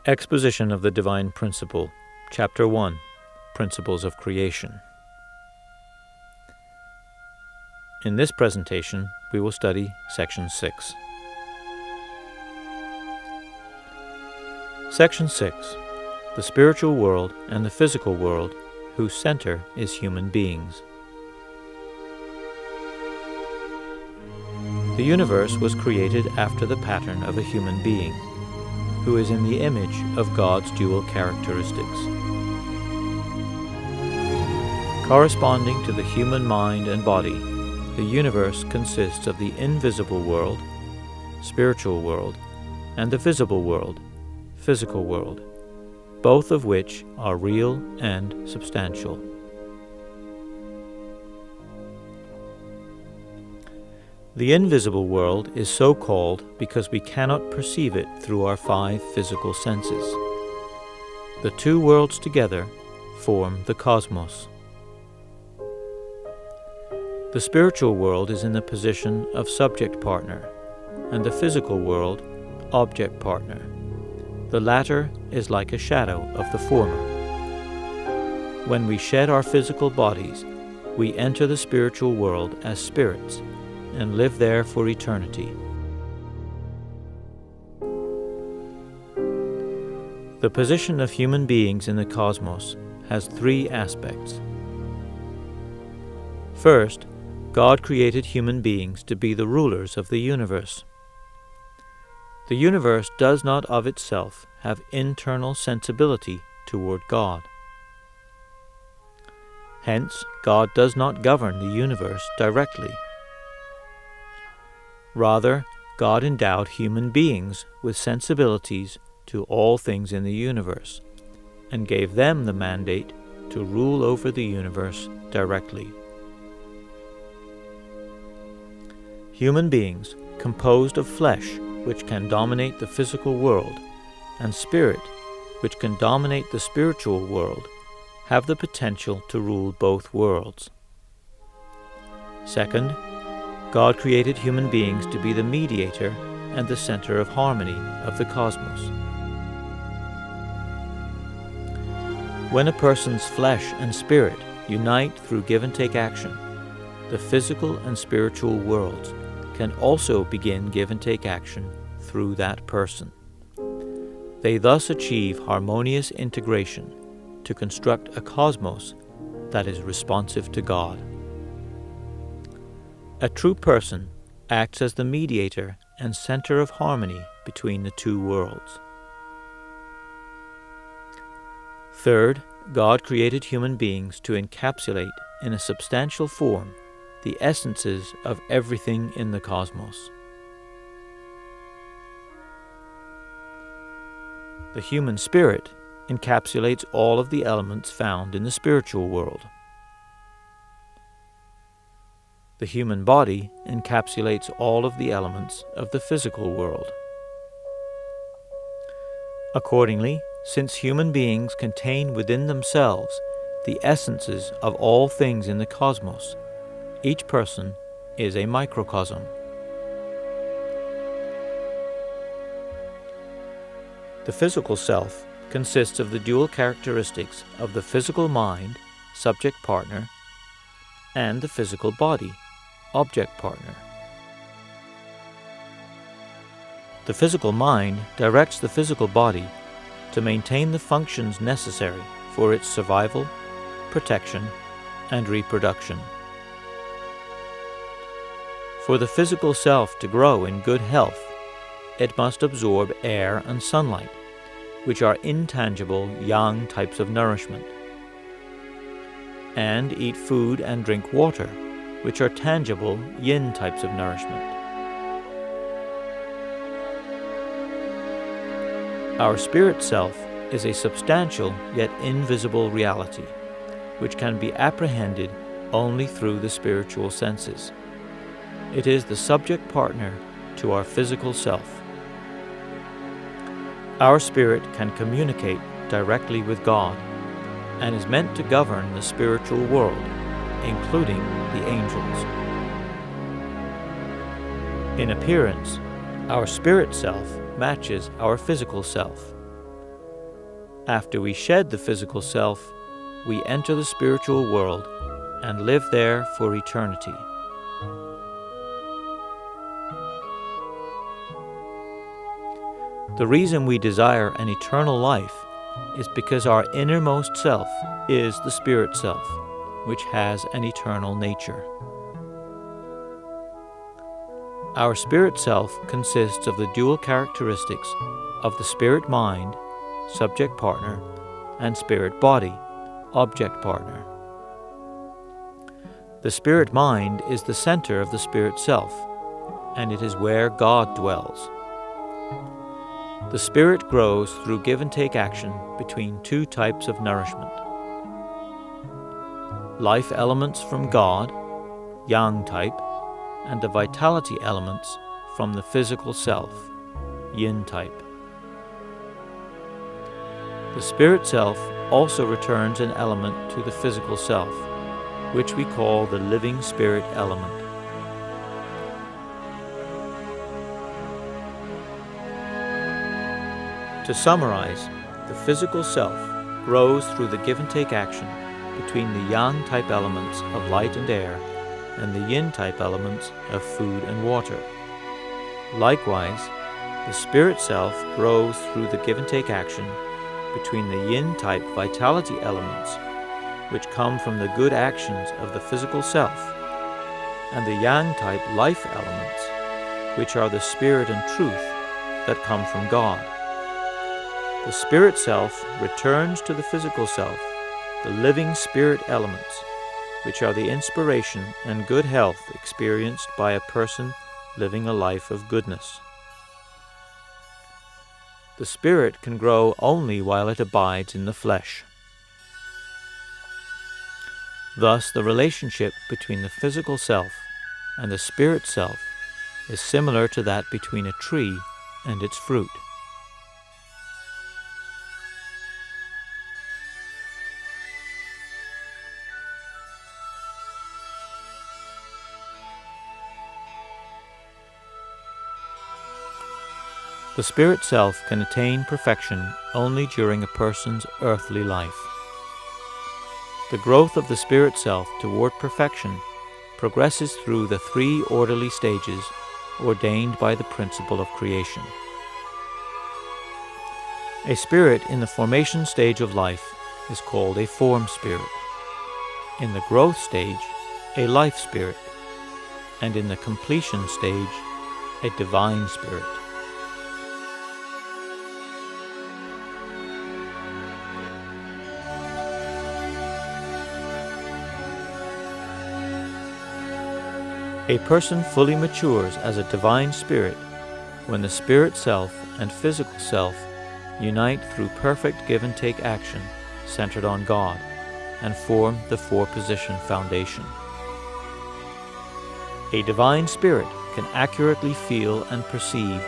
Exposition of the Divine Principle, Chapter 1, Principles of Creation. In this presentation, we will study Section 6. Section 6. The spiritual world and the physical world, whose center is human beings. The universe was created after the pattern of a human being, who is in the image of God's dual characteristics. Corresponding to the human mind and body, the universe consists of the invisible world, spiritual world, and the visible world, physical world, both of which are real and substantial. The invisible world is so called because we cannot perceive it through our 5 physical senses. The 2 worlds together form the cosmos. The spiritual world is in the position of subject partner, and the physical world, object partner. The latter is like a shadow of the former. When we shed our physical bodies, we enter the spiritual world as spirits, and live there for eternity. The position of human beings in the cosmos has 3 aspects. First, God created human beings to be the rulers of the universe. The universe does not of itself have internal sensibility toward God. Hence, God does not govern the universe directly. Rather, God endowed human beings with sensibilities to all things in the universe, and gave them the mandate to rule over the universe directly. Human beings, composed of flesh, which can dominate the physical world, and spirit, which can dominate the spiritual world, have the potential to rule both worlds. Second, God created human beings to be the mediator and the center of harmony of the cosmos. When a person's flesh and spirit unite through give-and-take action, the physical and spiritual worlds can also begin give-and-take action through that person. They thus achieve harmonious integration to construct a cosmos that is responsive to God. A true person acts as the mediator and center of harmony between the 2 worlds. Third, God created human beings to encapsulate in a substantial form the essences of everything in the cosmos. The human spirit encapsulates all of the elements found in the spiritual world. The human body encapsulates all of the elements of the physical world. Accordingly, since human beings contain within themselves the essences of all things in the cosmos, each person is a microcosm. The physical self consists of the dual characteristics of the physical mind, subject partner, and the physical body, object partner. The physical mind directs the physical body to maintain the functions necessary for its survival, protection, and reproduction. For the physical self to grow in good health, it must absorb air and sunlight, which are intangible yang types of nourishment, and eat food and drink water, which are tangible yin types of nourishment. Our spirit self is a substantial yet invisible reality, which can be apprehended only through the spiritual senses. It is the subject partner to our physical self. Our spirit can communicate directly with God, and is meant to govern the spiritual world, including the angels. In appearance, our spirit self matches our physical self, After we shed the physical self, we enter the spiritual world and live there for eternity. The reason we desire an eternal life is because our innermost self is the spirit self, which has an eternal nature. Our spirit self consists of the dual characteristics of the spirit mind, subject partner, and spirit body, object partner. The spirit mind is the center of the spirit self, and it is where God dwells. The spirit grows through give and take action between two types of nourishment. Life elements from God, yang type, and the vitality elements from the physical self, yin type. The spirit self also returns an element to the physical self, which we call the living spirit element. To summarize, the physical self grows through the give and take action between the yang type elements of light and air and the yin type elements of food and water. Likewise, the spirit self grows through the give and take action between the yin type vitality elements, which come from the good actions of the physical self, and the yang type life elements, which are the spirit and truth that come from God. The spirit self returns to the physical self the living spirit elements, which are the inspiration and good health experienced by a person living a life of goodness. The spirit can grow only while it abides in the flesh. Thus, the relationship between the physical self and the spirit self is similar to that between a tree and its fruit. The spirit self can attain perfection only during a person's earthly life. The growth of the spirit self toward perfection progresses through the three orderly stages ordained by the principle of creation. A spirit in the formation stage of life is called a form spirit, in the growth stage, a life spirit, and in the completion stage, a divine spirit. A person fully matures as a divine spirit when the spirit self and physical self unite through perfect give and take action centered on God and form the four-position foundation. A divine spirit can accurately feel and perceive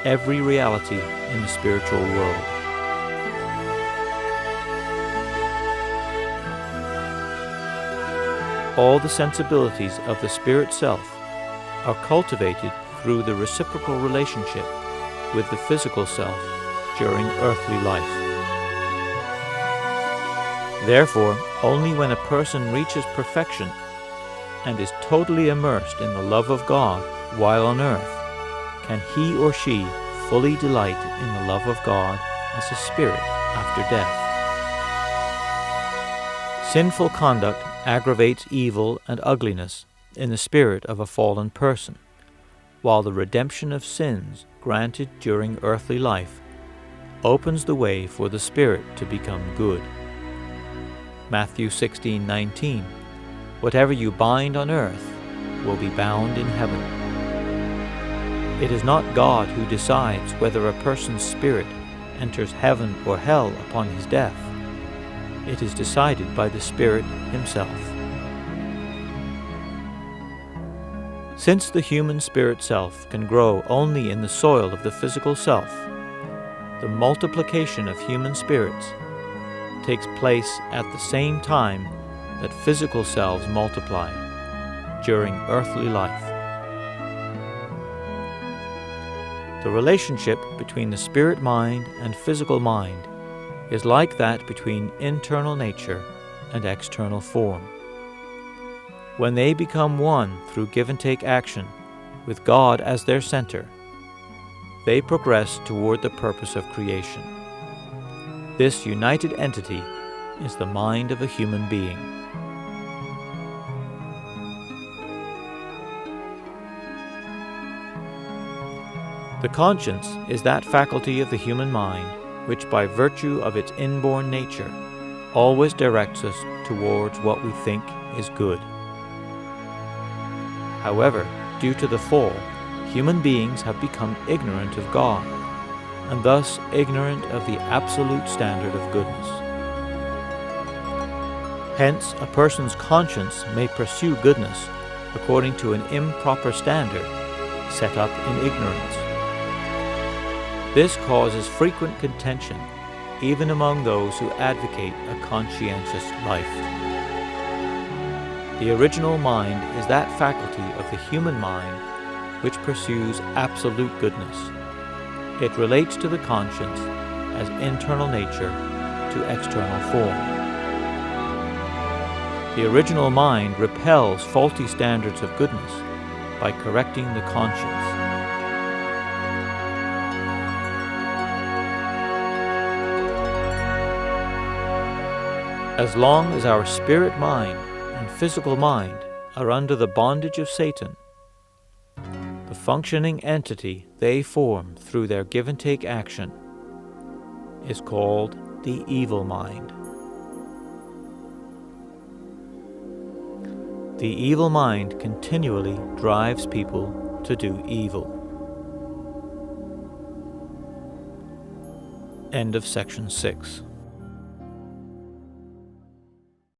every reality in the spiritual world. All the sensibilities of the spirit self are cultivated through the reciprocal relationship with the physical self during earthly life. Therefore, only when a person reaches perfection and is totally immersed in the love of God while on earth can he or she fully delight in the love of God as a spirit after death. Sinful conduct aggravates evil and ugliness in the spirit of a fallen person, while the redemption of sins granted during earthly life opens the way for the spirit to become good. Matthew 16:19, "Whatever you bind on earth will be bound in heaven." It is not God who decides whether a person's spirit enters heaven or hell upon his death. It is decided by the Spirit himself. Since the human spirit self can grow only in the soil of the physical self, the multiplication of human spirits takes place at the same time that physical selves multiply during earthly life. The relationship between the spirit mind and physical mind is like that between internal nature and external form. When they become one through give-and-take action, with God as their center, they progress toward the purpose of creation. This united entity is the mind of a human being. The conscience is that faculty of the human mind which, by virtue of its inborn nature, always directs us towards what we think is good. However, due to the fall, human beings have become ignorant of God, and thus ignorant of the absolute standard of goodness. Hence, a person's conscience may pursue goodness according to an improper standard set up in ignorance. This causes frequent contention, even among those who advocate a conscientious life. The original mind is that faculty of the human mind which pursues absolute goodness. It relates to the conscience as internal nature to external form. The original mind repels faulty standards of goodness by correcting the conscience. As long as our spirit mind and physical mind are under the bondage of Satan, the functioning entity they form through their give-and-take action is called the evil mind. The evil mind continually drives people to do evil. End of section 6.